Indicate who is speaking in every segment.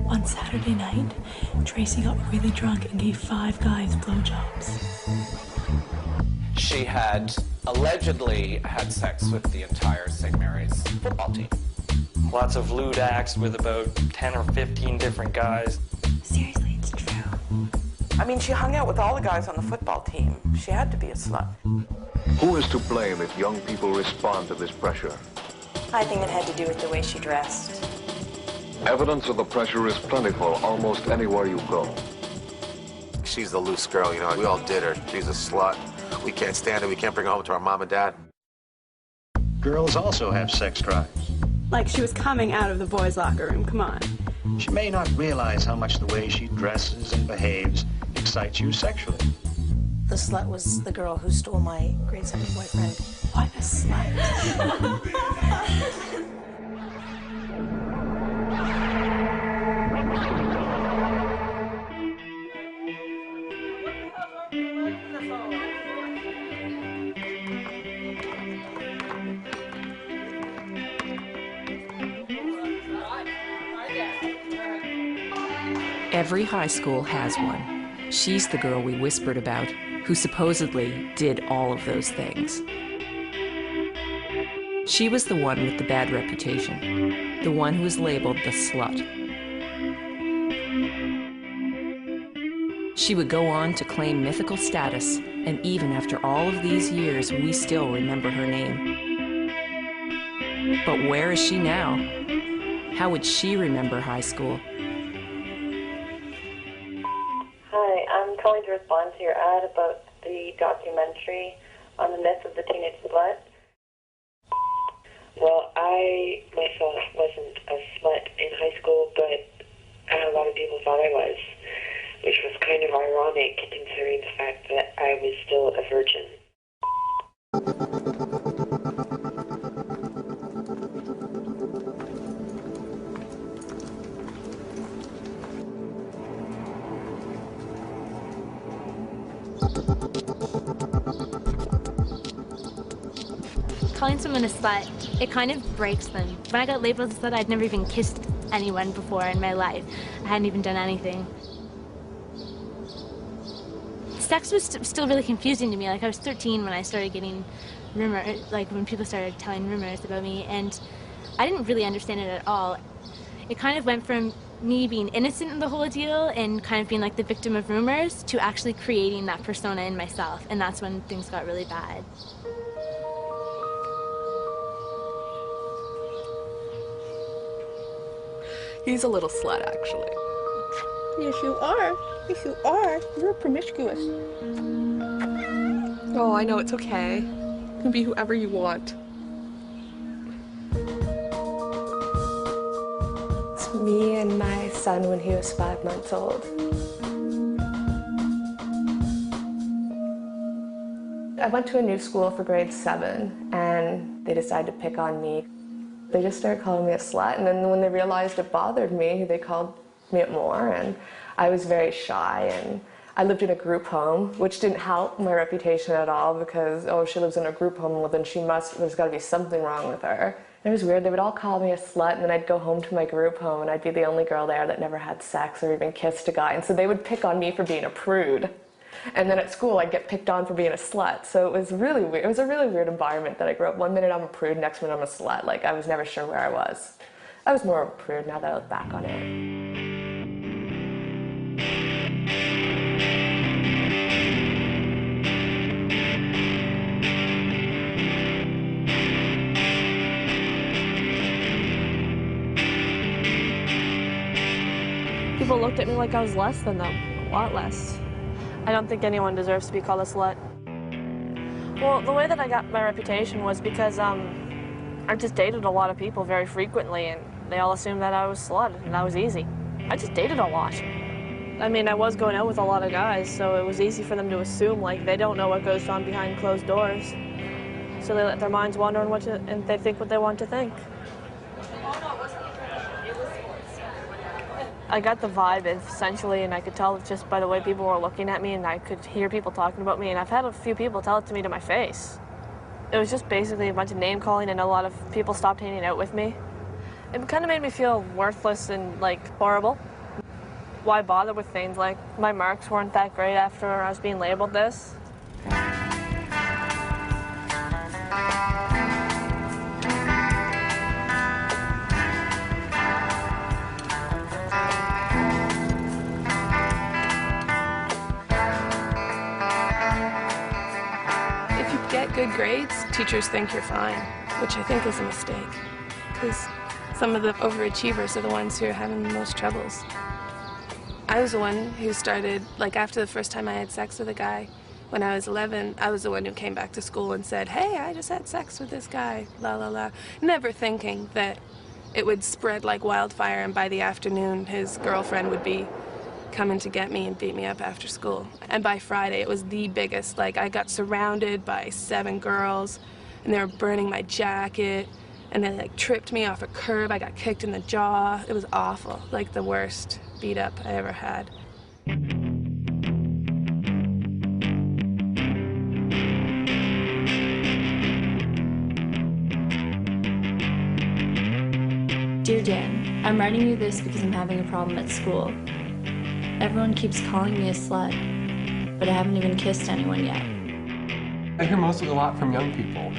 Speaker 1: On Saturday night, Tracy got really drunk and gave 5 guys blowjobs.
Speaker 2: She had allegedly had sex with the entire St. Mary's football team.
Speaker 3: Lots of lewd acts with about 10 or 15 different guys.
Speaker 1: Seriously, it's true.
Speaker 4: I mean, she hung out with all the guys on the football team. She had to be a slut.
Speaker 5: Who is to blame if young people respond to this pressure?
Speaker 6: I think it had to do with the way she dressed.
Speaker 5: Evidence of the pressure is plentiful almost anywhere you go.
Speaker 7: She's the loose girl, you know. We all did her. She's a slut. We can't stand it. We can't bring her home to our mom and dad.
Speaker 8: Girls also have sex drives.
Speaker 9: Like she was coming out of the boys' locker room, come on.
Speaker 8: She may not realize how much the way she dresses and behaves excites you sexually.
Speaker 6: The slut was the girl who stole my grade 7 boyfriend.
Speaker 1: What a slut.
Speaker 10: Every high school has one. She's the girl we whispered about, who supposedly did all of those things. She was the one with the bad reputation, the one who was labeled the slut. She would go on to claim mythical status, and even after all of these years, we still remember her name. But where is she now? How would she remember high school?
Speaker 11: Hi, I'm calling to respond to your ad about the documentary on the myth of the teenage slut. Well, I myself wasn't a slut in high school, but a lot of people thought I was, which was kind of ironic considering the fact that I was still a virgin.
Speaker 12: Calling someone a slut, it kind of breaks them. When I got labeled as a slut, I'd never even kissed anyone before in my life. I hadn't even done anything. Sex was still really confusing to me. Like, I was 13 when I started getting rumors, like when people started telling rumors about me, and I didn't really understand it at all. It kind of went from me being innocent in the whole deal and kind of being like the victim of rumors to actually creating that persona in myself, and that's when things got really bad.
Speaker 13: He's a little slut, actually.
Speaker 9: Yes, you are. Yes, you are. You're promiscuous.
Speaker 13: Oh, I know, it's okay. You can be whoever you want.
Speaker 14: It's me and my son when he was 5 months old. I went to a new school for grade 7, and they decided to pick on me. They just started calling me a slut, and then when they realized it bothered me, they called me it more, and I was very shy, and I lived in a group home, which didn't help my reputation at all because, oh, she lives in a group home, well then there's got to be something wrong with her. And it was weird, they would all call me a slut, and then I'd go home to my group home, and I'd be the only girl there that never had sex or even kissed a guy, and so they would pick on me for being a prude. And then at school, I'd get picked on for being a slut. So it was really weird. It was a really weird environment that I grew up. One minute I'm a prude, next minute I'm a slut. Like, I was never sure where I was. I was more of a prude now that I look back on it.
Speaker 15: People looked at me like I was less than them, a lot less. I don't think anyone deserves to be called a slut. Well, the way that I got my reputation was because I just dated a lot of people very frequently, and they all assumed that I was a slut, and that was easy. I just dated a lot. I mean, I was going out with a lot of guys, so it was easy for them to assume, like, they don't know what goes on behind closed doors. So they let their minds wander and they think what they want to think. I got the vibe, essentially, and I could tell just by the way people were looking at me, and I could hear people talking about me, and I've had a few people tell it to me to my face. It was just basically a bunch of name-calling, and a lot of people stopped hanging out with me. It kind of made me feel worthless and, like, horrible. why bother with things like my marks weren't that great after I was being labeled this?
Speaker 14: If you get good grades, teachers think you're fine, which I think is a mistake, because some of the overachievers are the ones who are having the most troubles. I was the one who started, like after the first time I had sex with a guy, when I was 11, I was the one who came back to school and said, hey, I just had sex with this guy, la la la, never thinking that it would spread like wildfire and by the afternoon his girlfriend would be coming to get me and beat me up after school. And by Friday it was the biggest, like I got surrounded by 7 girls and they were burning my jacket and they like tripped me off a curb. I got kicked in the jaw. It was awful, like the worst beat up I ever had.
Speaker 16: Dear Dan, I'm writing you this because I'm having a problem at school. Everyone keeps calling me a slut, but I haven't even kissed anyone yet.
Speaker 17: I hear mostly a lot from young people.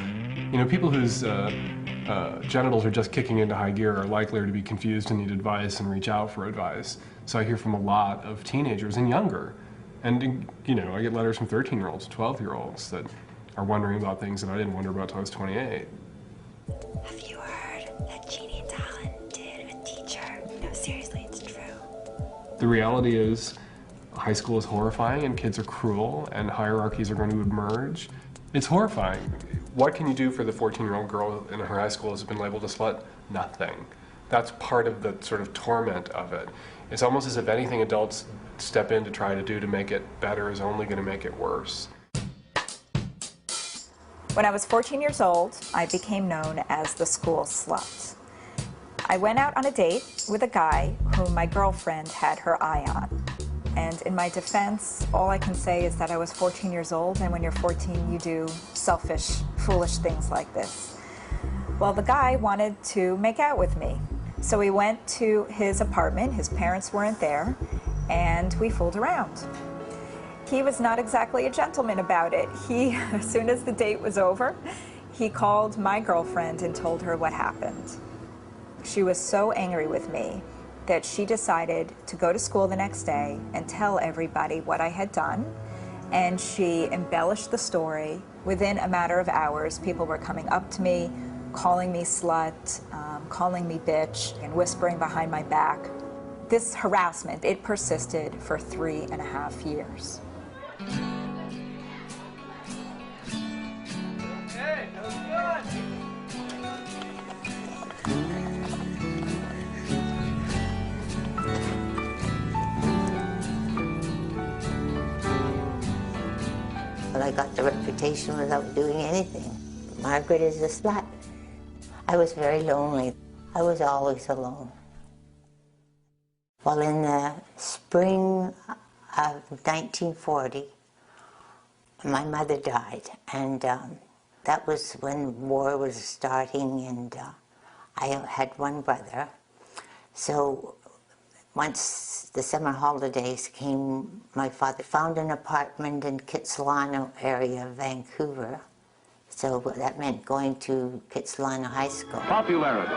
Speaker 17: You know, people whose genitals are just kicking into high gear are likelier to be confused and need advice and reach out for advice. So I hear from a lot of teenagers and younger. And, you know, I get letters from 13-year-olds, 12-year-olds that are wondering about things that I didn't wonder about till I was 28.
Speaker 18: Have you heard that Jeannie Talon did a teacher? No, seriously, it's true.
Speaker 17: The reality is, high school is horrifying and kids are cruel and hierarchies are going to emerge. It's horrifying. What can you do for the 14-year-old girl in her high school who's been labeled a slut? Nothing. That's part of the sort of torment of it. It's almost as if anything adults step in to try to do to make it better is only going to make it worse.
Speaker 19: When I was 14 years old, I became known as the school slut. I went out on a date with a guy whom my girlfriend had her eye on. And in my defense, all I can say is that I was 14 years old, and when you're 14, you do selfish, foolish things like this. Well, the guy wanted to make out with me. So we went to his apartment, his parents weren't there, and we fooled around. He was not exactly a gentleman about it. As soon as the date was over, he called my girlfriend and told her what happened. She was so angry with me that she decided to go to school the next day and tell everybody what I had done, and she embellished the story. Within a matter of hours, people were coming up to me, calling me slut, calling me bitch, and whispering behind my back. This harassment, it persisted for 3.5 years.
Speaker 20: Hey, that was good.
Speaker 21: But I got the reputation without doing anything. Margaret is a slut. I was very lonely. I was always alone. Well, in the spring of 1940, my mother died, and that was when war was starting, and I had one brother. So once the summer holidays came, my father found an apartment in Kitsilano area of Vancouver. So that meant going to Kitsilano High School.
Speaker 5: Popularity.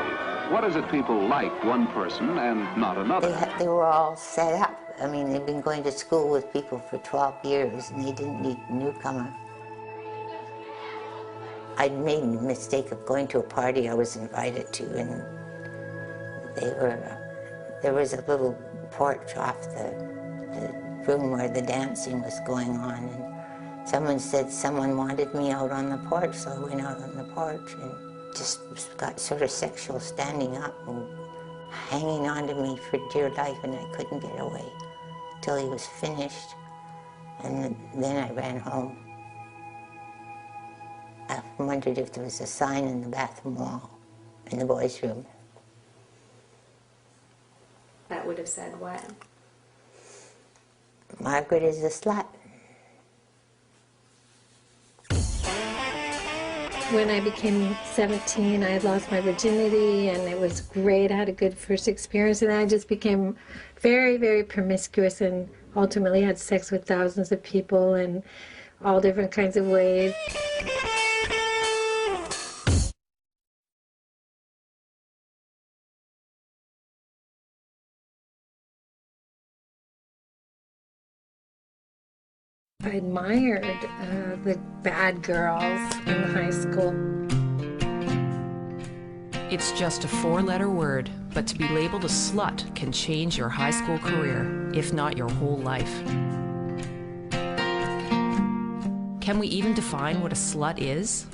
Speaker 5: What is it people like one person and not another?
Speaker 21: They were all set up. I mean, they'd been going to school with people for 12 years, and they didn't need a newcomer. I'd made the mistake of going to a party I was invited to, and there was a little porch off the room where the dancing was going on, and someone said someone wanted me out on the porch, so I went out on the porch and just got sort of sexual, standing up and hanging on to me for dear life, and I couldn't get away till he was finished, and then I ran home. I wondered if there was a sign in the bathroom wall in the boys' room.
Speaker 16: That would have said what?
Speaker 21: Margaret is a slut.
Speaker 2: When I became 17, I had lost my virginity, and it was great. I had a good first experience, and then I just became very, very promiscuous and ultimately had sex with thousands of people in all different kinds of ways. I admired the bad girls in high school.
Speaker 10: It's just a four-letter word, but to be labeled a slut can change your high school career, if not your whole life. Can we even define what a slut is?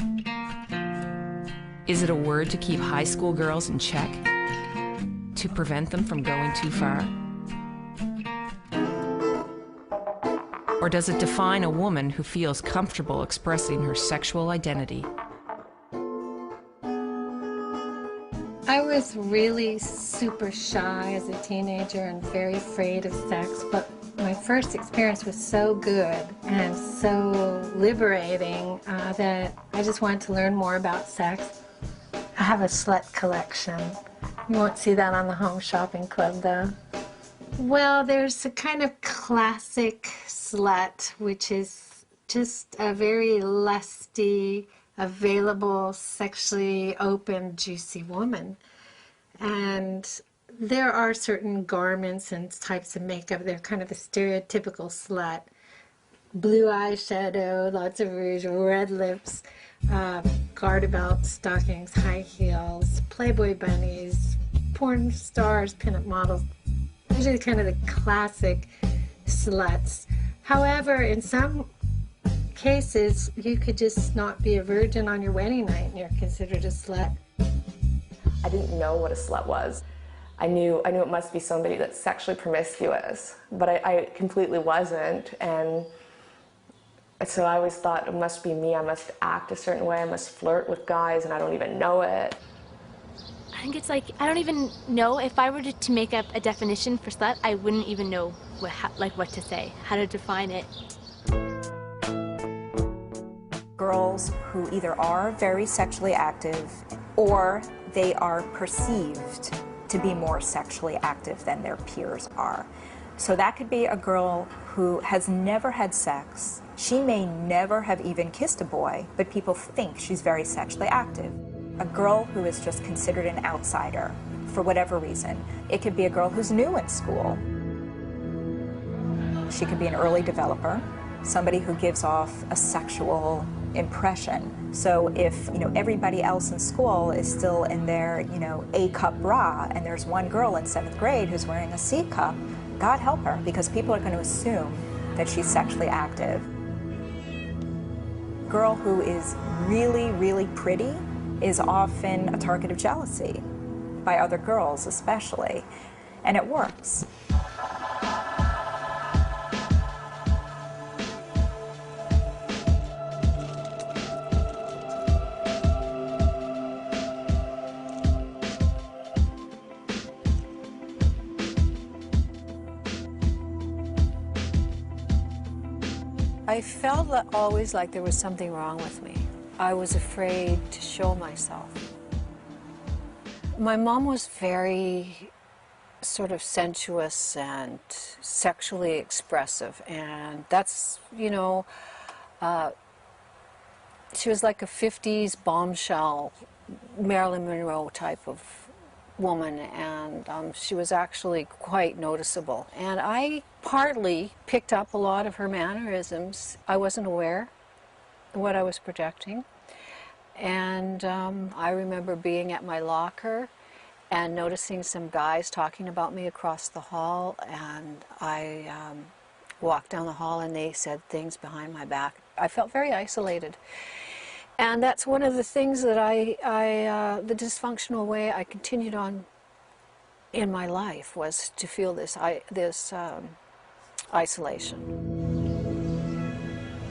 Speaker 10: Is it a word to keep high school girls in check? To prevent them from going too far? Or does it define a woman who feels comfortable expressing her sexual identity?
Speaker 2: I was really super shy as a teenager and very afraid of sex, but my first experience was so good and so liberating that I just wanted to learn more about sex. I have a slut collection. You won't see that on the Home Shopping Club, though. Well, there's a kind of classic slut, which is just a very lusty, available, sexually open, juicy woman. And there are certain garments and types of makeup. They're kind of a stereotypical slut. Blue eyeshadow, lots of rouge, red lips, garter belts, stockings, high heels, Playboy bunnies, porn stars, pinup models. These are kind of the classic sluts. However, in some cases, you could just not be a virgin on your wedding night and you're considered a slut.
Speaker 14: I didn't know what a slut was. I knew it must be somebody that's sexually promiscuous, but I completely wasn't. And so I always thought it must be me. I must act a certain way. I must flirt with guys, and I don't even know it.
Speaker 12: I think it's like, I don't even know. If I were to make up a definition for slut, I wouldn't even know what to say, how to define it.
Speaker 19: Girls who either are very sexually active or they are perceived to be more sexually active than their peers are. So that could be a girl who has never had sex. She may never have even kissed a boy, but people think she's very sexually active. A girl who is just considered an outsider for whatever reason. It could be a girl who's new in school. She could be an early developer, somebody who gives off a sexual impression. So if, everybody else in school is still in their, A-cup bra, and there's one girl in 7th grade who's wearing a C-cup, God help her, because people are going to assume that she's sexually active. A girl who is really, really pretty is often a target of jealousy, by other girls especially, and it works.
Speaker 22: I felt always like there was something wrong with me. I was afraid to show myself. My mom was very sort of sensuous and sexually expressive, and that's, she was like a 50s bombshell, Marilyn Monroe type of woman, and she was actually quite noticeable. And I partly picked up a lot of her mannerisms. I wasn't aware of what I was projecting. And I remember being at my locker and noticing some guys talking about me across the hall, and I walked down the hall and they said things behind my back. I felt very isolated. And that's one of the things that the dysfunctional way I continued on in my life was to feel this isolation.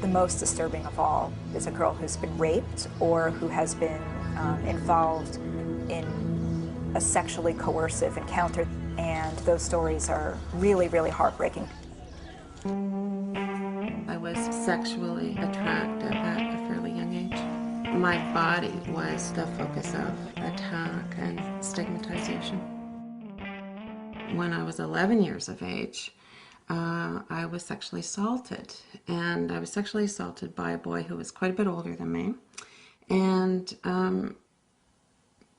Speaker 19: The most disturbing of all is a girl who's been raped or who has been involved in a sexually coercive encounter, and those stories are really, really heartbreaking.
Speaker 23: I was sexually attractive at a fairly young age.
Speaker 3: My body was the focus of attack and stigmatization. When I was 11 years of age, I was sexually assaulted, and I was sexually assaulted by a boy who was quite a bit older than me, and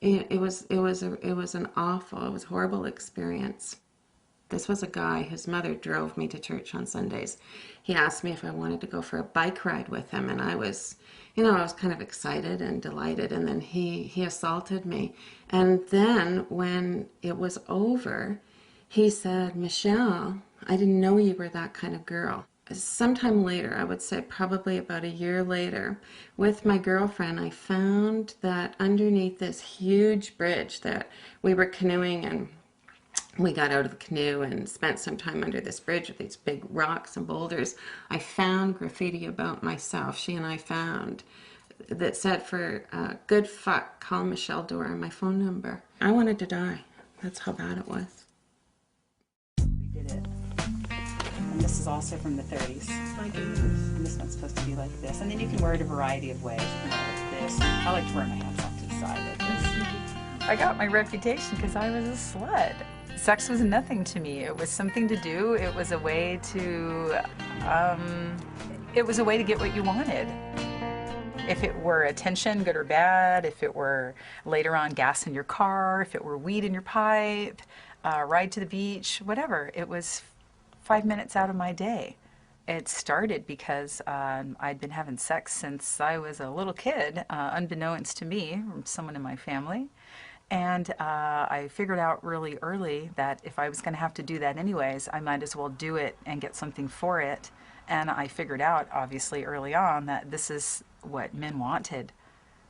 Speaker 3: it was a horrible experience. This was a guy whose mother drove me to church on Sundays. He asked me if I wanted to go for a bike ride with him, and I was kind of excited and delighted, and then he assaulted me. And then when it was over, he said, "Michelle, I didn't know you were that kind of girl." Sometime later, I would say probably about a year later, with my girlfriend, I found that underneath this huge bridge that we were canoeing, and we got out of the canoe and spent some time under this bridge with these big rocks and boulders, I found graffiti about myself, she and I found, that said, "For good fuck, call Michelle Dora," my phone number. I wanted to die. That's how bad it was.
Speaker 4: We did it. And this is also from the 30s. My goodness. And this one's supposed to be like this. And then you can wear it a variety of ways. You can wear it like this. I like to wear my hands off to the side like this.
Speaker 23: I got my reputation because I was a slut. Sex was nothing to me. It was something to do. It was a way to, get what you wanted. If it were attention, good or bad, if it were later on gas in your car, if it were weed in your pipe, ride to the beach, whatever. It was 5 minutes out of my day. It started because I'd been having sex since I was a little kid, unbeknownst to me, from someone in my family. And I figured out really early that if I was going to have to do that anyways, I might as well do it and get something for it. And I figured out, obviously, early on that this is what men wanted.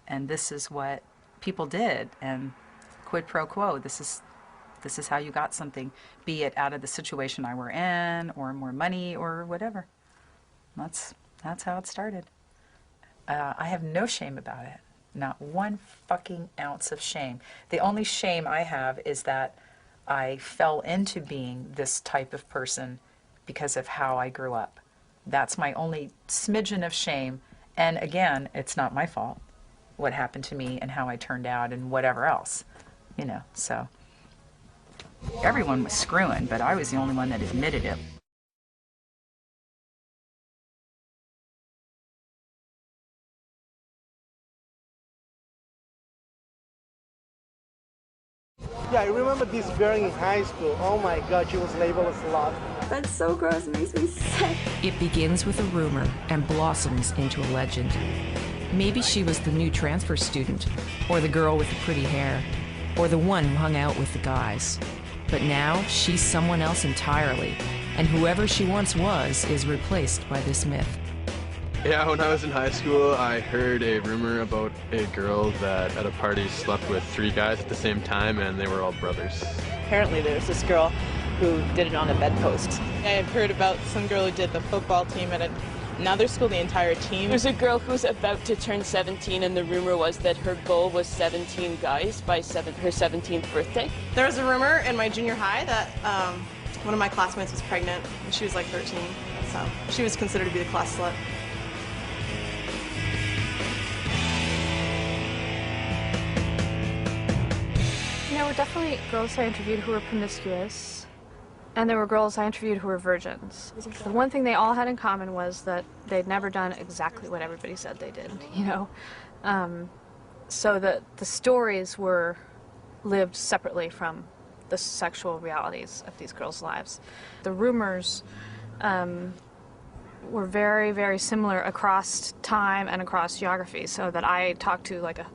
Speaker 23: And this is what people did. And quid pro quo, this is how you got something, be it out of the situation I were in, or more money, or whatever. That's how it started. I have no shame about it. Not one fucking ounce of shame. The only shame I have is that I fell into being this type of person because of how I grew up. That's my only smidgen of shame. And again, it's not my fault, what happened to me and how I turned out and whatever else, so. Everyone was screwing, but I was the only one that admitted it.
Speaker 24: Yeah, I remember this girl in high school. Oh my God, she was labeled a slut.
Speaker 16: That's so gross, it makes me sick.
Speaker 10: It begins with a rumor and blossoms into a legend. Maybe she was the new transfer student, or the girl with the pretty hair, or the one who hung out with the guys. But now she's someone else entirely, and whoever she once was is replaced by this myth.
Speaker 25: Yeah, when I was in high school, I heard a rumor about a girl that at a party slept with 3 guys at the same time, and they were all brothers.
Speaker 26: Apparently there's this girl who did it on a bedpost. I had heard about some girl who did the football team at another school, the entire team.
Speaker 27: There's a girl who's about to turn 17, and the rumor was that her goal was 17 guys by her 17th birthday.
Speaker 28: There was a rumor in my junior high that one of my classmates was pregnant, and she was like 13, so she was considered to be the class slut.
Speaker 15: There were definitely girls I interviewed who were promiscuous, and there were girls I interviewed who were virgins. The one thing they all had in common was that they'd never done exactly what everybody said they did, so that the stories were lived separately from the sexual realities of these girls' lives. The rumors were very, very similar across time and across geography, so that I talked to like a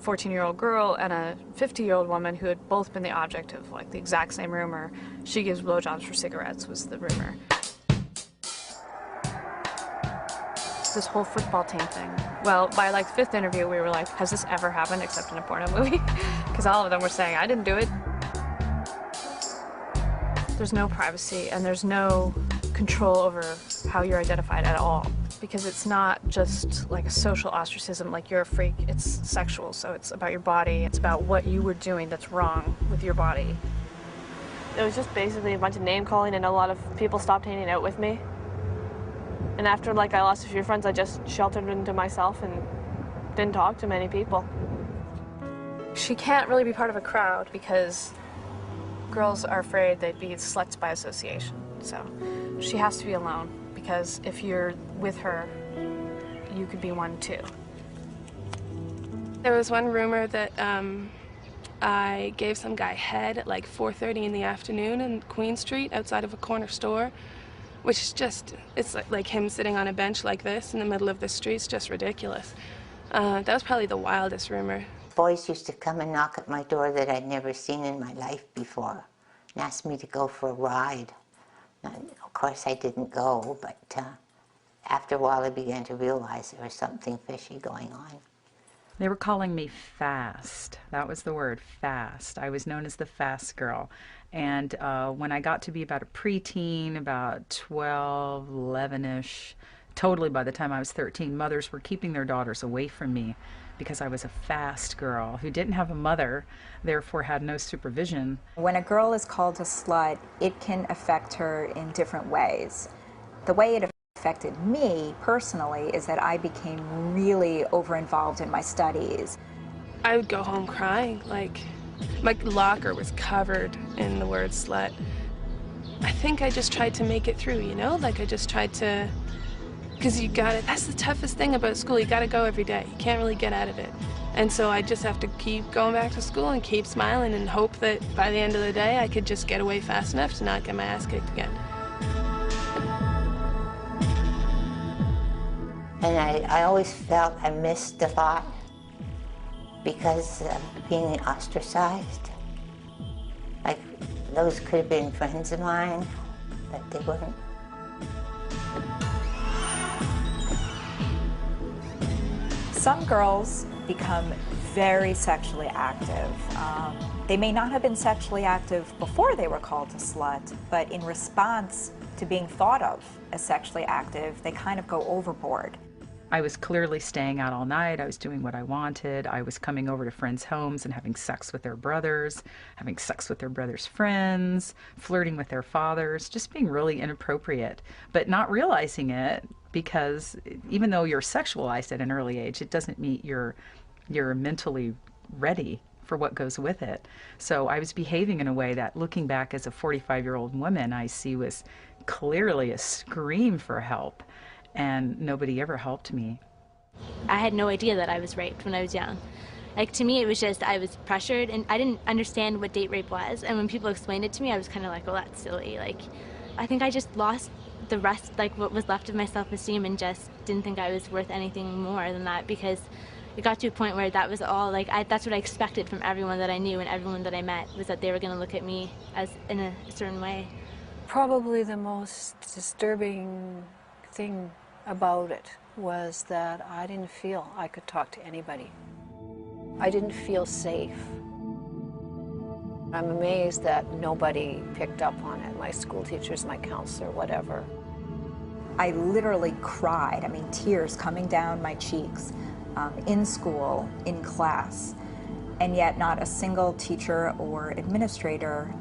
Speaker 15: 14-year-old girl and a 50-year-old woman who had both been the object of like the exact same rumor. She gives blowjobs for cigarettes was the rumor. This whole football team thing. Well, by like the 5th interview, we were like, has this ever happened except in a porno movie? Because all of them were saying, I didn't do it. There's no privacy and there's no control over how you're identified at all. Because it's not just like a social ostracism, like you're a freak, it's sexual, so it's about your body, it's about what you were doing that's wrong with your body. It was just basically a bunch of name calling, and a lot of people stopped hanging out with me. And after like I lost a few friends, I just sheltered into myself and didn't talk to many people. She can't really be part of a crowd because girls are afraid they'd be sluts by association. So she has to be alone because if you're with her, you could be one too.
Speaker 1: There was one rumor that I gave some guy head at like 4:30 in the afternoon in Queen Street outside of a corner store, which is just, it's like him sitting on a bench like this in the middle of the street. It's just ridiculous. That was probably the wildest rumor.
Speaker 21: Boys used to come and knock at my door that I'd never seen in my life before and asked me to go for a ride. And of course I didn't go, but after a while I began to realize there was something fishy going on.
Speaker 4: They were calling me fast. That was the word, fast. I was known as the fast girl. And when I got to be about a preteen, about 12, 11-ish, totally by the time I was 13, mothers were keeping their daughters away from me because I was a fast girl who didn't have a mother, therefore had no supervision.
Speaker 19: When a girl is called a slut, it can affect her in different ways. The way it affected me personally is that I became really over-involved in my studies.
Speaker 1: I would go home crying, like my locker was covered in the word slut. I think I just tried to make it through, you know? Like I just tried to, because you gotta, that's the toughest thing about school, you gotta go every day. You can't really get out of it. And so I just have to keep going back to school and keep smiling and hope that by the end of the day I could just get away fast enough to not get my ass kicked again.
Speaker 21: And I always felt I missed a lot because of being ostracized. Like, those could have been friends of mine, but they weren't.
Speaker 19: Some girls become very sexually active. They may not have been sexually active before they were called a slut, but in response to being thought of as sexually active, they kind of go overboard.
Speaker 4: I was clearly staying out all night. I was doing what I wanted. I was coming over to friends' homes and having sex with their brothers, having sex with their brothers' friends, flirting with their fathers, just being really inappropriate, but not realizing it because even though you're sexualized at an early age, it doesn't mean you're mentally ready for what goes with it. So I was behaving in a way that, looking back as a 45-year-old woman, I see was clearly a scream for help. And nobody ever helped me.
Speaker 12: I had no idea that I was raped when I was young. Like, to me, it was just I was pressured, and I didn't understand what date rape was. And when people explained it to me, I was kind of like, well, that's silly. Like, I think I just lost the rest, like what was left of my self-esteem, and just didn't think I was worth anything more than that, because it got to a point where that was all, like, that's what I expected from everyone that I knew and everyone that I met, was that they were going to look at me as in a certain way.
Speaker 22: Probably the most disturbing thing about it was that I didn't feel I could talk to anybody. I didn't feel safe. I'm amazed that nobody picked up on it, my school teachers, my counselor, whatever.
Speaker 19: I literally cried, I mean, tears coming down my cheeks in school, in class, and yet not a single teacher or administrator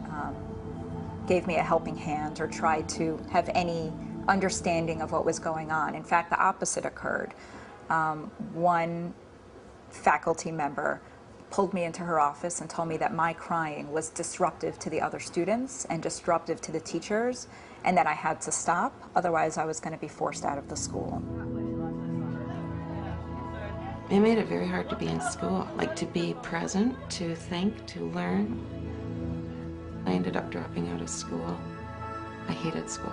Speaker 19: gave me a helping hand or tried to have any understanding of what was going on. In fact, the opposite occurred. One faculty member pulled me into her office and told me that my crying was disruptive to the other students and disruptive to the teachers, and that I had to stop, otherwise I was going to be forced out of the school.
Speaker 3: It made it very hard to be in school, like to be present, to think, to learn. I ended up dropping out of school. I hated school.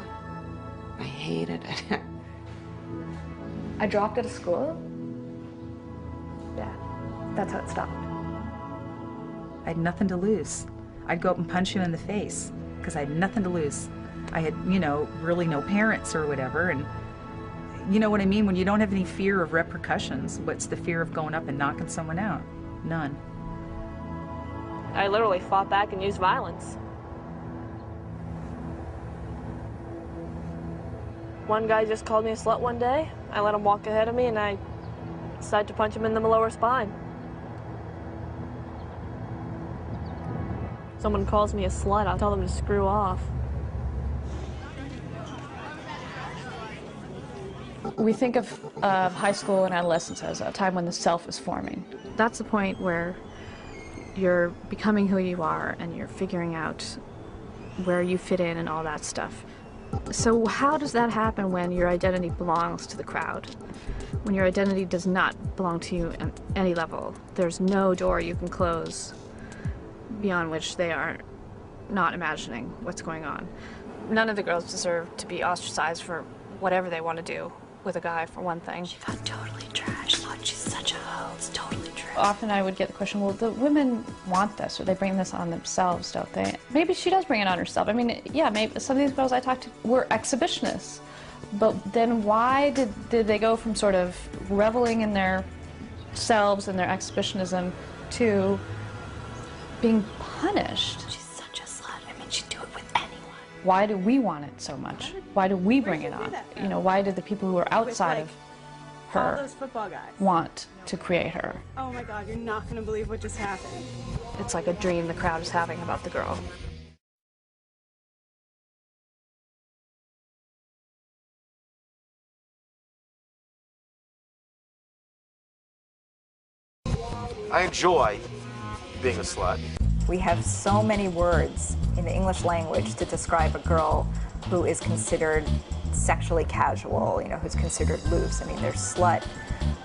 Speaker 3: I hated it.
Speaker 14: I dropped out of school? Yeah, that's how it stopped.
Speaker 4: I had nothing to lose. I'd go up and punch you in the face because I had nothing to lose. I had, you know, really no parents or whatever, and you know what I mean? When you don't have any fear of repercussions, what's the fear of going up and knocking someone out? None.
Speaker 15: I literally fought back and used violence. One guy just called me a slut one day. I let him walk ahead of me, and I decided to punch him in the lower spine. Someone calls me a slut, I'll tell them to screw off.
Speaker 6: We think of high school and adolescence as a time when the self is forming. That's the point where you're becoming who you are and you're figuring out where you fit in and all that stuff. So how does that happen when your identity belongs to the crowd? When your identity does not belong to you at any level, there's no door you can close beyond which they are not imagining what's going on. None of the girls deserve to be ostracized for whatever they want to do with a guy, for one thing.
Speaker 16: She got totally trashed. Look, she's such a hoe. It's totally true.
Speaker 6: Often I would get the question, well, the women want this, or they bring this on themselves, don't they? Maybe she does bring it on herself. I mean, yeah, maybe some of these girls I talked to were exhibitionists. But then why did they go from sort of reveling in their selves and their exhibitionism to being punished?
Speaker 16: She's such a slut. I mean, she'd do it with anyone.
Speaker 6: Why do we want it so much? Why do we bring it on? You know, why did the people who are outside of
Speaker 28: All
Speaker 6: her
Speaker 28: those football guys.
Speaker 6: want to create her?
Speaker 28: Oh my God, you're not going to believe what just happened.
Speaker 6: It's like a dream the crowd is having about the girl.
Speaker 7: I enjoy being a slut.
Speaker 19: We have so many words in the English language to describe a girl who is considered sexually casual, you know, who's considered loose. I mean, there's slut,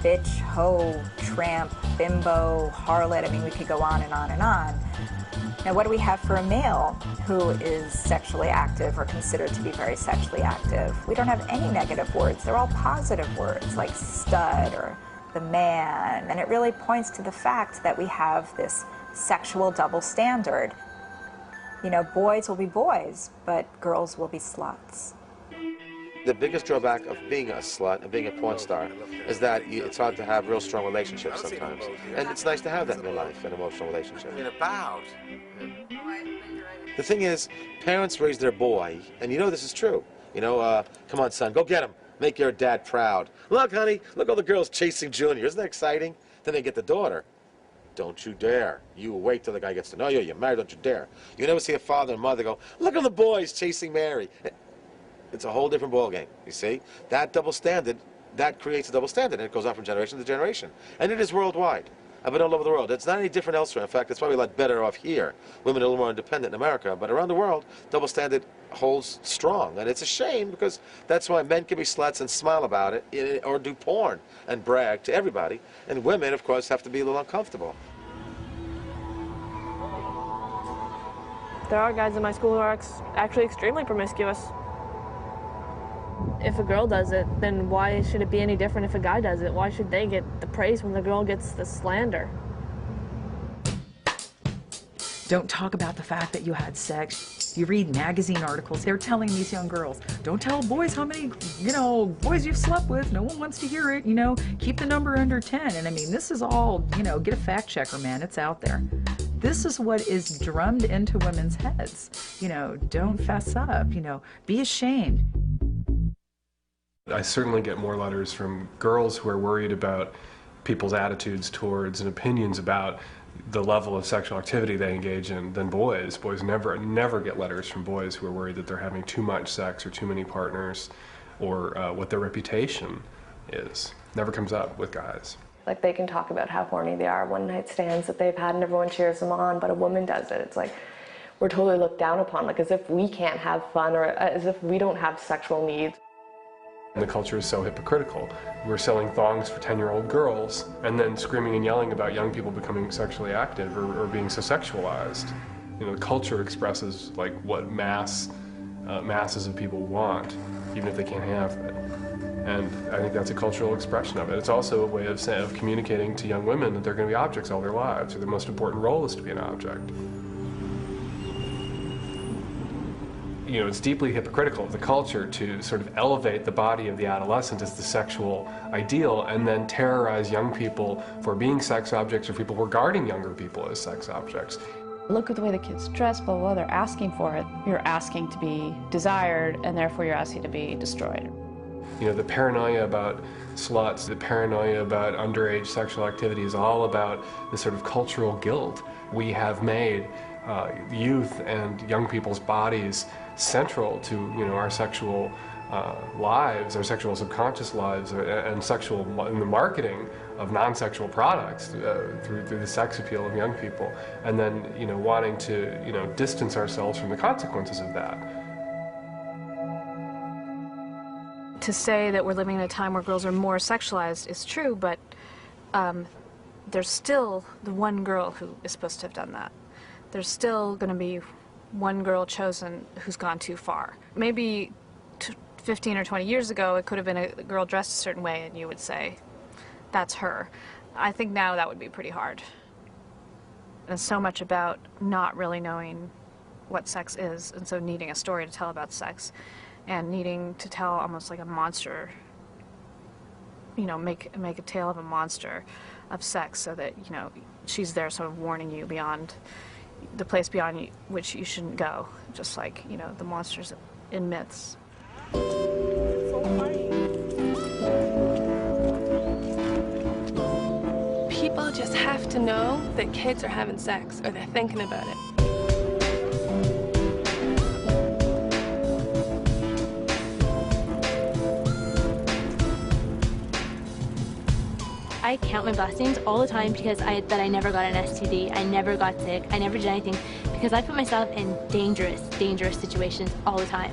Speaker 19: bitch, hoe, tramp, bimbo, harlot. I mean, we could go on and on and on. Now, what do we have for a male who is sexually active or considered to be very sexually active? We don't have any negative words. They're all positive words like stud or the man. And it really points to the fact that we have this sexual double standard. You know, boys will be boys, but girls will be sluts.
Speaker 7: The biggest drawback of being a slut and being a porn star is that it's hard to have real strong relationships sometimes. And it's nice to have that in your life, an emotional relationship. The thing is, parents raise their boy, and you know this is true. You know, come on, son, go get him. Make your dad proud. Look, honey, look all the girls chasing Junior. Isn't that exciting? Then they get the daughter. Don't you dare. You wait till the guy gets to know you. You're married, don't you dare. You never see a father and mother go, look at the boys chasing Mary. It's a whole different ballgame, you see? That double standard, that creates a double standard, and it goes on from generation to generation. And it is worldwide. I've been all over the world. It's not any different elsewhere. In fact, it's probably a lot better off here. Women are a little more independent in America, but around the world, double standard holds strong. And it's a shame because that's why men can be sluts and smile about it, or do porn and brag to everybody. And women, of course, have to be a little uncomfortable.
Speaker 15: There are guys in my school who are actually extremely promiscuous. If a girl does it, then why should it be any different if a guy does it? Why should they get the praise when the girl gets the slander?
Speaker 8: Don't talk about the fact that you had sex. You read magazine articles. They're telling these young girls, don't tell boys how many, you know, boys you've slept with. No one wants to hear it. You know, keep the number under 10. And I mean, this is all, you know, get a fact checker, man. It's out there. This is what is drummed into women's heads. You know, don't fess up. You know, be ashamed.
Speaker 25: I certainly get more letters from girls who are worried about people's attitudes towards and opinions about the level of sexual activity they engage in than boys. Boys never get letters from boys who are worried that they're having too much sex or too many partners, or what their reputation is. Never comes up with guys.
Speaker 14: Like, they can talk about how horny they are, one-night stands that they've had, and everyone cheers them on, but a woman does it. It's like, we're totally looked down upon, like as if we can't have fun, or as if we don't have sexual needs.
Speaker 25: And the culture is so hypocritical. We're selling thongs for 10-year-old girls and then screaming and yelling about young people becoming sexually active or being so sexualized. You know, the culture expresses like what masses of people want, even if they can't have it. And I think that's a cultural expression of it. It's also a way of communicating to young women that they're going to be objects all their lives, or their most important role is to be an object. You know, it's deeply hypocritical of the culture to sort of elevate the body of the adolescent as the sexual ideal and then terrorize young people for being sex objects, or people regarding younger people as sex objects.
Speaker 6: Look at the way the kids dress, blah, blah, blah, they're asking for it. You're asking to be desired, and therefore you're asking to be destroyed.
Speaker 25: You know, the paranoia about sluts, the paranoia about underage sexual activity is all about this sort of cultural guilt. We have made youth and young people's bodies central to, you know, our sexual lives, our sexual subconscious lives, and sexual in the marketing of non-sexual products through the sex appeal of young people, and then wanting to distance ourselves from the consequences of that.
Speaker 6: To say that we're living in a time where girls are more sexualized is true, but there's still the one girl who is supposed to have done that. There's still going to be one girl chosen who's gone too far. Maybe 15 or 20 years ago, it could have been a girl dressed a certain way, and you would say, that's her. I think now that would be pretty hard. And it's so much about not really knowing what sex is, and so needing a story to tell about sex, and needing to tell almost like a monster, make a tale of a monster of sex, so that, she's there sort of warning you beyond the place beyond which you shouldn't go, just like, the monsters in myths.
Speaker 1: People just have to know that kids are having sex, or they're thinking about it.
Speaker 12: I count my blessings all the time because that I never got an STD, I never got sick, I never did anything, because I put myself in dangerous situations all the time.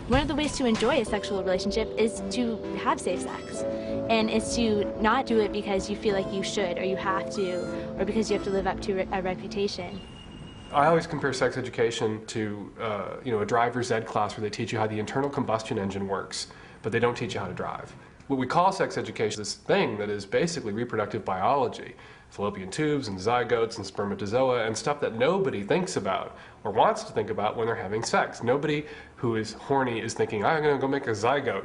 Speaker 12: One of the ways to enjoy a sexual relationship is to have safe sex, and it's to not do it because you feel like you should or you have to, or because you have to live up to a reputation.
Speaker 25: I always compare sex education to a driver's ed class where they teach you how the internal combustion engine works, but they don't teach you how to drive. What we call sex education is this thing that is basically reproductive biology. Fallopian tubes and zygotes and spermatozoa and stuff that nobody thinks about or wants to think about when they're having sex. Nobody who is horny is thinking, I'm going to go make a zygote.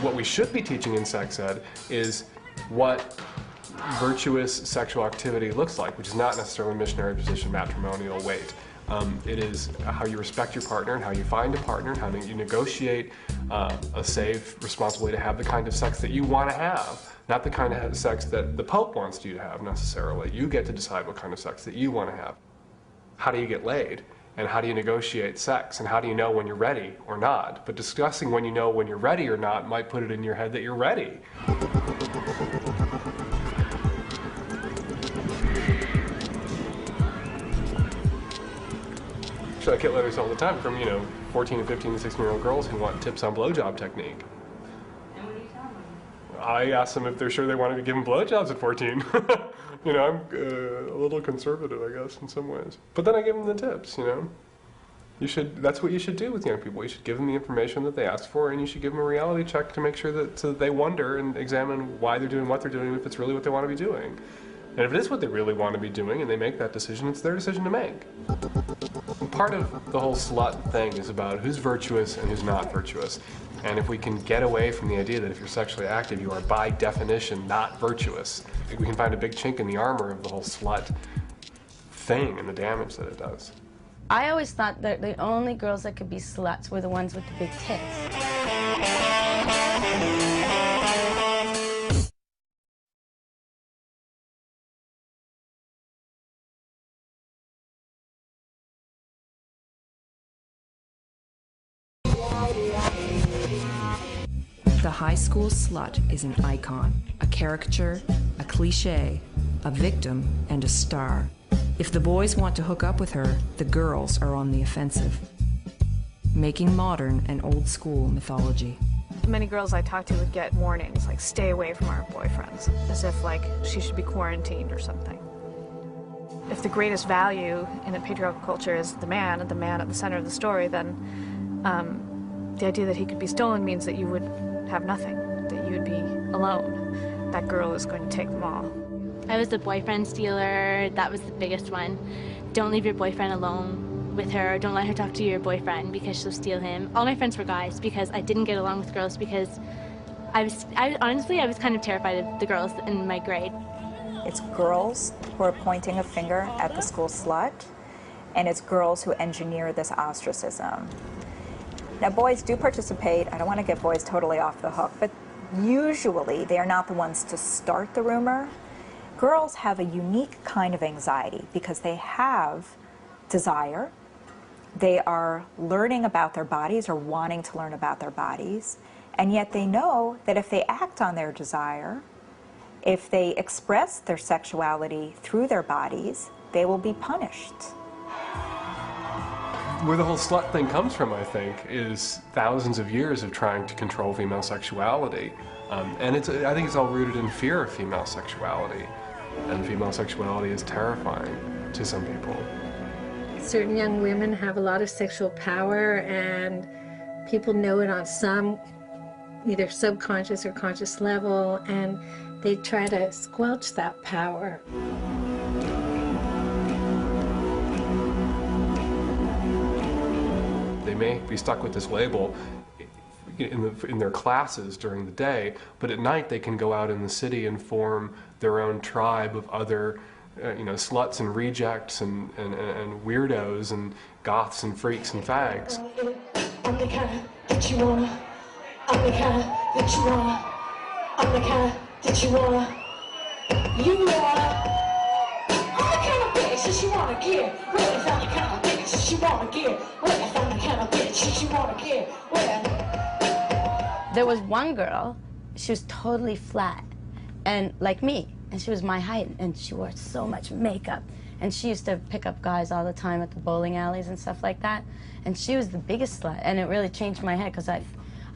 Speaker 25: What we should be teaching in sex ed is what virtuous sexual activity looks like, which is not necessarily missionary position, matrimonial, wait. It is how you respect your partner and how you find a partner and how you negotiate a safe, responsible way to have the kind of sex that you want to have, not the kind of sex that the Pope wants you to have necessarily. You get to decide what kind of sex that you want to have. How do you get laid? And how do you negotiate sex? And how do you know when you're ready or not? But discussing when you know when you're ready or not might put it in your head that you're ready. So I get letters all the time from, 14 and 15 and 16-year-old girls who want tips on blowjob technique.
Speaker 12: And what do you tell them?
Speaker 25: I ask them if they're sure they want to be given blowjobs at 14. I'm a little conservative, I guess, in some ways. But then I give them the tips, That's what you should do with young people. You should give them the information that they ask for, and you should give them a reality check to make sure that they wonder and examine why they're doing what they're doing, and if it's really what they want to be doing. And if it is what they really want to be doing and they make that decision, it's their decision to make. And part of the whole slut thing is about who's virtuous and who's not virtuous. And if we can get away from the idea that if you're sexually active, you are by definition not virtuous, we can find a big chink in the armor of the whole slut thing and the damage that it does.
Speaker 2: I always thought that the only girls that could be sluts were the ones with the big tits.
Speaker 10: The high school slut is an icon, a caricature, a cliche, a victim, and a star. If the boys want to hook up with her, the girls are on the offensive, making modern and old school mythology.
Speaker 6: Many girls I talked to would get warnings, like, stay away from our boyfriends, as if, like, she should be quarantined or something. If the greatest value in a patriarchal culture is the man at the center of the story, then the idea that he could be stolen means that you would have nothing, that you would be alone. That girl is going to take them all.
Speaker 12: I was the boyfriend stealer. That was the biggest one. Don't leave your boyfriend alone with her. Don't let her talk to your boyfriend because she'll steal him. All my friends were guys because I didn't get along with girls because honestly, I was kind of terrified of the girls in my grade.
Speaker 19: It's girls who are pointing a finger at the school slut, and it's girls who engineer this ostracism. Now, boys do participate. I don't want to get boys totally off the hook, but usually they are not the ones to start the rumor. Girls have a unique kind of anxiety because they have desire They are learning about their bodies or wanting to learn about their bodies, and yet they know that if they act on their desire, if they express their sexuality through their bodies, they will be punished.
Speaker 25: Where the whole slut thing comes from, I think, is thousands of years of trying to control female sexuality. And I think it's all rooted in fear of female sexuality. And female sexuality is terrifying to some people.
Speaker 5: Certain young women have a lot of sexual power, and people know it on some either subconscious or conscious level, and they try to squelch that power.
Speaker 25: They may be stuck with this label in their classes during the day, but at night they can go out in the city and form their own tribe of other sluts and rejects and weirdos and goths and freaks and fags.
Speaker 9: I'm the kind that you wanna. I'm the kind that you wanna. I'm the kind that you wanna. You are. I'm the kind of bitch that you wanna get. Well, if I'm the kind of bitch that you wanna get. Well, if I'm the kind of bitch that you wanna get. Well.
Speaker 2: There was one girl, she was totally flat, and like me, and she was my height, and she wore so much makeup, and she used to pick up guys all the time at the bowling alleys and stuff like that, and she was the biggest slut, and it really changed my head because I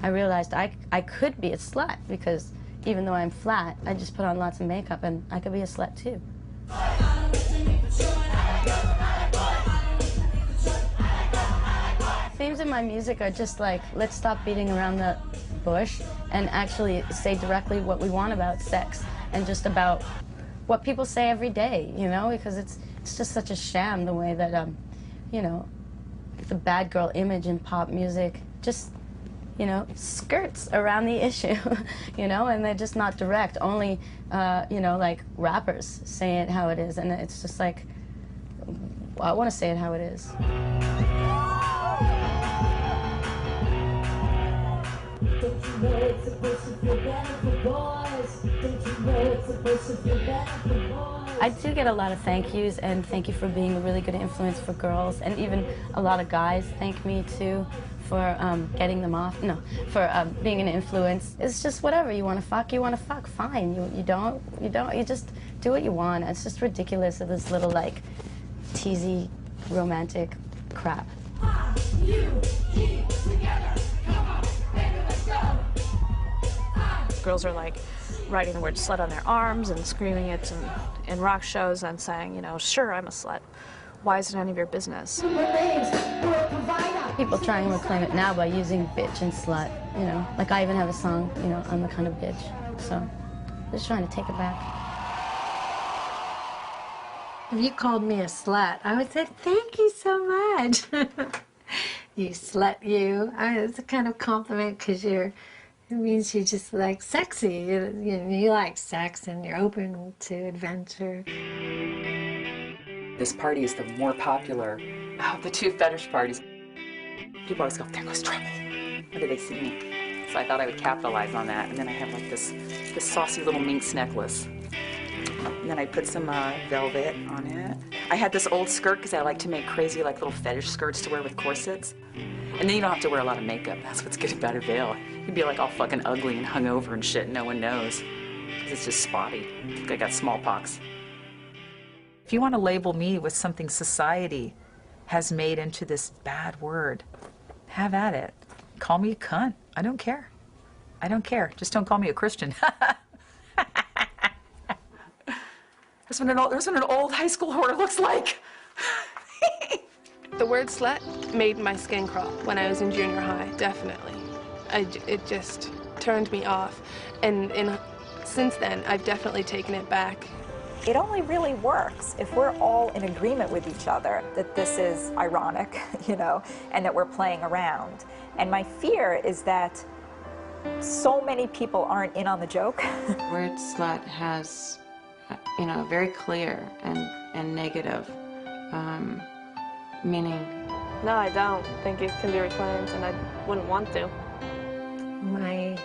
Speaker 2: realized I could be a slut, because even though I'm flat, I just put on lots of makeup and I could be a slut too. Themes in my music are just like, let's stop beating around the bush and actually say directly what we want about sex and just about what people say every day, you know, because it's just such a sham the way that, you know, the bad girl image in pop music just, you know, skirts around the issue, you know, and they're just not direct. Only, you know, like rappers say it how it is, and it's just like, I want to say it how it is.
Speaker 9: Don't you know it's supposed to feel better for boys? Don't you know it's supposed to feel better for boys?
Speaker 2: I do get a lot of thank yous, and thank you for being a really good influence for girls, and even a lot of guys thank me too for getting them off. No, for being an influence. It's just whatever. You want to fuck, fine. You don't, you just do what you want. It's just ridiculous of this little like teasy romantic crap.
Speaker 6: Girls are like writing the word slut on their arms and screaming it in rock shows and saying, you know, sure, I'm a slut. Why is it any of your business?
Speaker 2: People try and reclaim it now by using bitch and slut, you know. Like I even have a song, you know, I'm the kind of bitch. So, just trying to take it back.
Speaker 5: If you called me a slut, I would say, thank you so much. You slut, you. It's a kind of compliment because it means you're just like sexy. You like sex and you're open to adventure.
Speaker 8: This party is the more popular of the two fetish parties. People always go, there goes trouble. How did they see me? So I thought I would capitalize on that. And then I have like this saucy little minx necklace. And then I put some velvet on it. I had this old skirt because I like to make crazy like little fetish skirts to wear with corsets. And then you don't have to wear a lot of makeup. That's what's good about a veil. You'd be like all fucking ugly and hungover and shit, and no one knows. Because it's just spotty. I think I got smallpox.
Speaker 11: If you want to label me with something society has made into this bad word, have at it. Call me a cunt. I don't care. I don't care. Just don't call me a Christian.
Speaker 8: That's what an old high school whore looks like.
Speaker 1: The word slut made my skin crawl when I was in junior high, definitely. It just turned me off. And since then, I've definitely taken it back.
Speaker 19: It only really works if we're all in agreement with each other that this is ironic, you know, and that we're playing around. And my fear is that so many people aren't in on the joke.
Speaker 3: The word slut has, you know, very clear and negative meaning.
Speaker 15: No, I don't think it can be reclaimed, and I wouldn't want to.
Speaker 5: My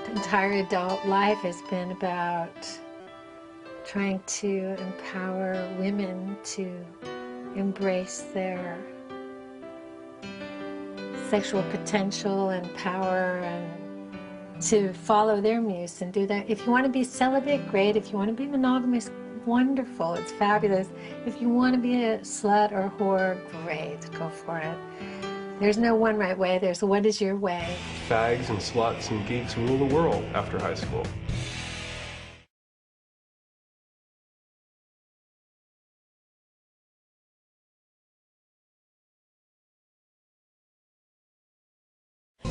Speaker 5: entire adult life has been about trying to empower women to embrace their sexual potential and power, and to follow their muse and do that. If you want to be celibate, great. If you want to be monogamous, wonderful. It's fabulous. If you want to be a slut or whore, great. Go for it. There's no one right way. There's what is your way.
Speaker 25: Fags and sluts and geeks rule the world after high school.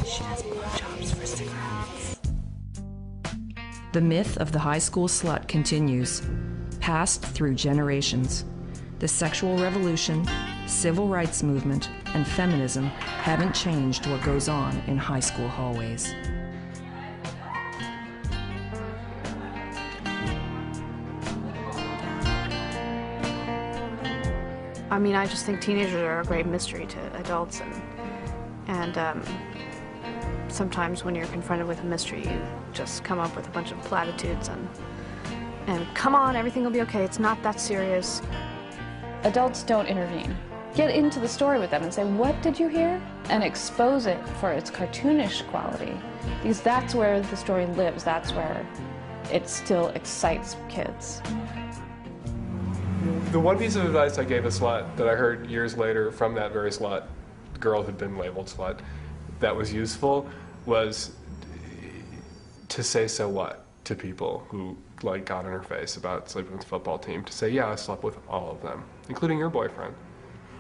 Speaker 10: She has blowjobs for cigarettes. The myth of the high school slut continues, passed through generations. The sexual revolution, civil rights movement, and feminism haven't changed what goes on in high school hallways.
Speaker 6: I mean, I just think teenagers are a great mystery to adults, and sometimes when you're confronted with a mystery, you just come up with a bunch of platitudes and come on, everything will be okay, it's not that serious. Adults don't intervene. Get into the story with them and say, what did you hear? And expose it for its cartoonish quality. Because that's where the story lives, that's where it still excites kids.
Speaker 25: The one piece of advice I gave a slut that I heard years later from that very slut, girl who'd been labeled slut, that was useful was to say so what to people who like got in her face about sleeping with the football team. To say, yeah, I slept with all of them, including your boyfriend.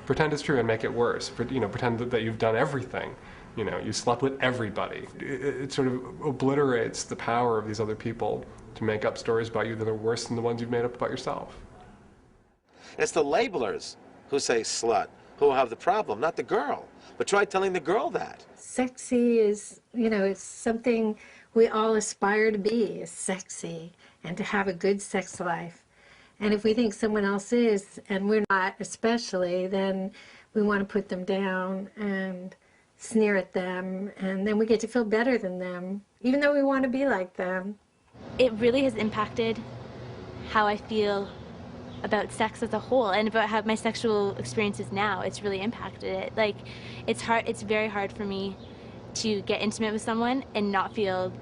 Speaker 25: Pretend it's true and make it worse. Pretend that you've done everything. You slept with everybody. It sort of obliterates the power of these other people to make up stories about you that are worse than the ones you've made up about yourself.
Speaker 7: It's the labelers who say slut who have the problem, not the girl. But try telling the girl that.
Speaker 5: Sexy is, it's something we all aspire to be, is sexy, and to have a good sex life. And if we think someone else is, and we're not especially, then we want to put them down and sneer at them, and then we get to feel better than them, even though we want to be like them.
Speaker 12: It really has impacted how I feel about sex as a whole and about how my sexual experiences now. It's really impacted it. Like, it's very hard for me to get intimate with someone and not feel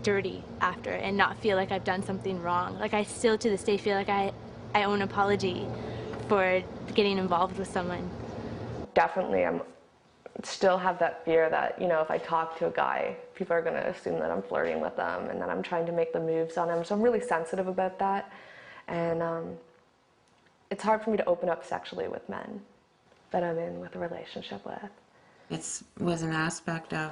Speaker 12: dirty after and not feel like I've done something wrong. Like, I still to this day feel like I owe an apology for getting involved with someone.
Speaker 14: Definitely, I'm still have that fear that, if I talk to a guy, people are going to assume that I'm flirting with them and that I'm trying to make the moves on him. So I'm really sensitive about that. And it's hard for me to open up sexually with men that I'm in with a relationship with.
Speaker 3: It was an aspect of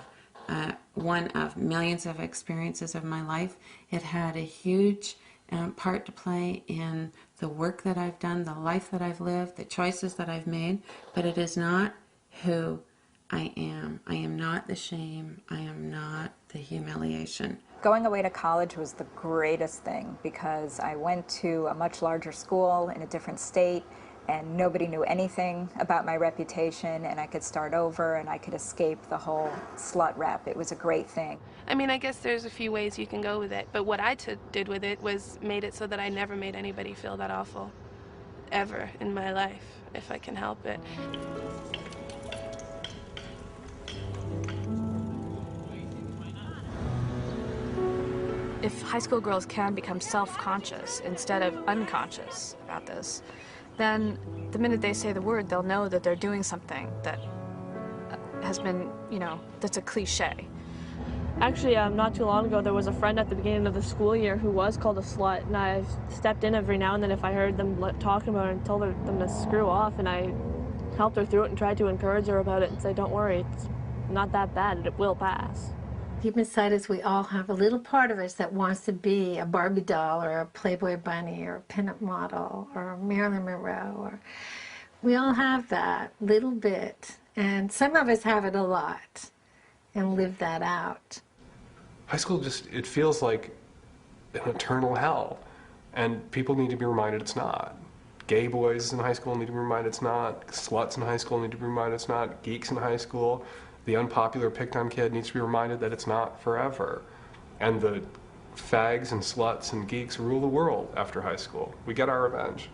Speaker 3: one of millions of experiences of my life. It had a huge part to play in the work that I've done, the life that I've lived, the choices that I've made, but it is not who I am. I am not the shame. I am not the humiliation.
Speaker 19: Going away to college was the greatest thing because I went to a much larger school in a different state and nobody knew anything about my reputation, and I could start over and I could escape the whole slut rap. It was a great thing.
Speaker 1: I mean, I guess there's a few ways you can go with it, but what I did with it was made it so that I never made anybody feel that awful, ever in my life, if I can help it.
Speaker 6: If high school girls can become self-conscious instead of unconscious about this, then the minute they say the word, they'll know that they're doing something that has been, that's a cliche.
Speaker 15: Actually, not too long ago, there was a friend at the beginning of the school year who was called a slut, and I stepped in every now and then if I heard them talking about it and told them to screw off, and I helped her through it and tried to encourage her about it and say, don't worry, it's not that bad, it will pass.
Speaker 5: Deep inside us, we all have a little part of us that wants to be a Barbie doll or a Playboy bunny or a pinup model or Marilyn Monroe. We all have that little bit, and some of us have it a lot and live that out.
Speaker 25: High school it feels like an eternal hell, and people need to be reminded it's not. Gay boys in high school need to be reminded it's not. Sluts in high school need to be reminded it's not. Geeks in high school. The unpopular picked-on kid needs to be reminded that it's not forever. And the fags and sluts and geeks rule the world after high school. We get our revenge.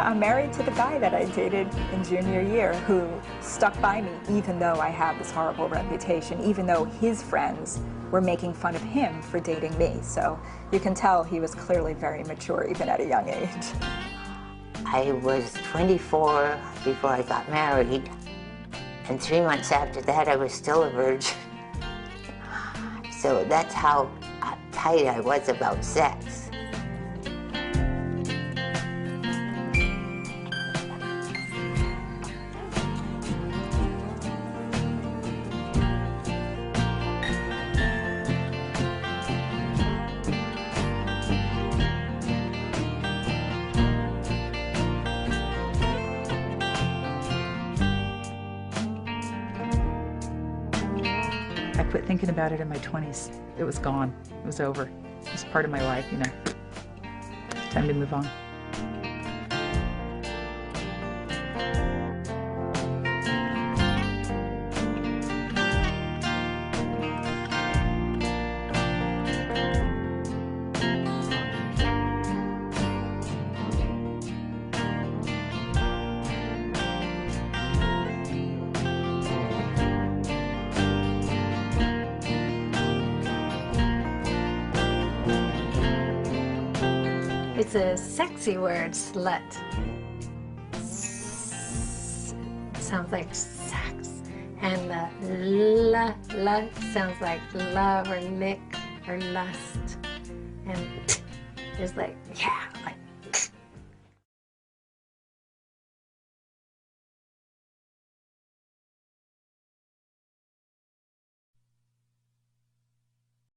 Speaker 19: I'm married to the guy that I dated in junior year who stuck by me even though I had this horrible reputation, even though his friends were making fun of him for dating me. So you can tell he was clearly very mature even at a young age.
Speaker 21: I was 24 before I got married, and 3 months after that I was still a virgin. So that's how tight I was about sex.
Speaker 11: I quit thinking about it in my 20s. It was gone. It was over. It was part of my life, you know. Time to move on.
Speaker 5: It's a sexy word, slut. Sounds like sex. And the la sounds like love or lick or lust. And there's like, yeah, like